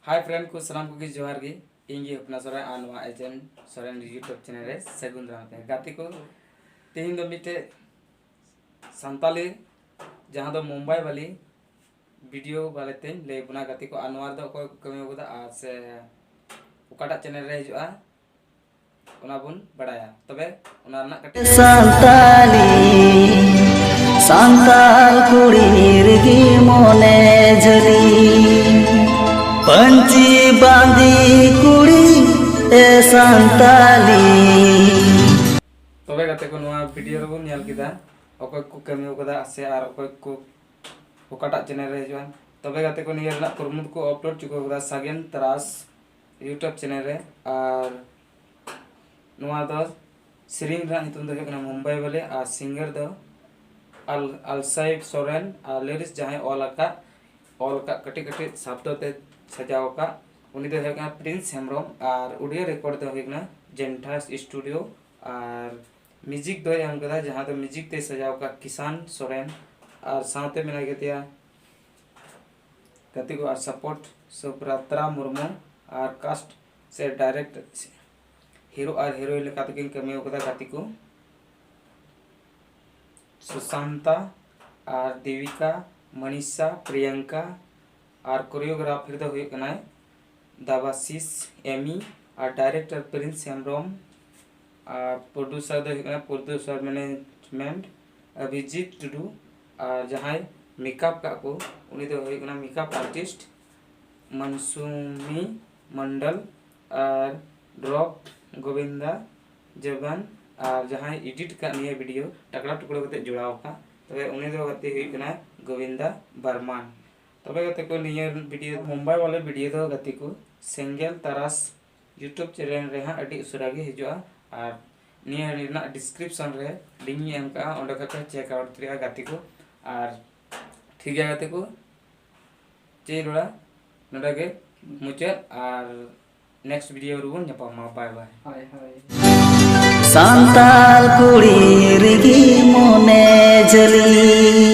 Hi friend को सलाम को जोहार गी इंगे अपना सोरे आनवा एजेंट सोरेन यूट्यूब चैनल रे सगुन राते गाती को तेहिन दो मिटे संताली जहां दो मुंबई वाली वीडियो वाले ते ले बुना गाती को अनवार दो को कमी होदा आ से उकाटा चैनल रे हिजुआ उना बुन बड़ाया तबे उना ना कटे संताल कुड़ीर गी मोने जली पंची बांदी कुड़ी ए संताली तबे गाते को नवा वीडियो रे बुन नेल किदा ओको को कमी होदा से आर ओको को उकाटा चैनल रे हिजुआ तबे गाते को नियर ना प्रमोद को अपलोड चुको होदा सागेन तरास यूट्यूब चैनल रे आर नवा दो सिरिंग रा नितुम दो हेकना मुंबई वाले आ सिंगर दो अलसाइब सोरेन आ लिरिक्स जहां ऑल का कटी कटी शब्द ते सजाव का उनी दो हेकना प्रिंस हेमरम और ऑडियो रिकॉर्ड दो हेकना जेंटास स्टूडियो और म्यूजिक दो एम कदा जहां दो म्यूजिक ते सजाव का किसान सोरेन और साथे मिला गतिया गति को सपोर्ट सुब्रता मुर्मू और कास्ट से डायरेक्ट हीरो और हीरोइन लेका तकिन कमी होकदा गति को सुशांता और देविका मनीषा प्रियंका और कोरियोग्राफर दो हुई कना दावाशीष एमी और डायरेक्टर प्रिंस हेमरम और प्रोड्यूसर दो हुई कना प्रोड्यूसर मैनेजमेंट अभिजीत टुडू और जहां मेकअप का को उनी दो हुई कना मेकअप आर्टिस्ट मनसुमी मंडल और ड्रॉप गोविंदा जबान और जहां एडिट का निये वीडियो टकरा टुकड़ा कते जुड़ाव का तबे उनी दो गते हुई कना गोविंदा बर्मान तबे गते को निये वीडियो मुंबई वाले वीडियो दो गते को सिंगल तरास यूट्यूब चैनल रे हां अडी उसरा गे हिजुआ और निये रेना डिस्क्रिप्शन रे लिंक एम का ओंडे का चेक आउट करिया गते को और ठीक है गते को चेरोड़ा नडा के मुचे और नेक्स्ट वीडियो रुन जपा बाय बाय हाय हाय संताल कुड़ीर गी मोने जली।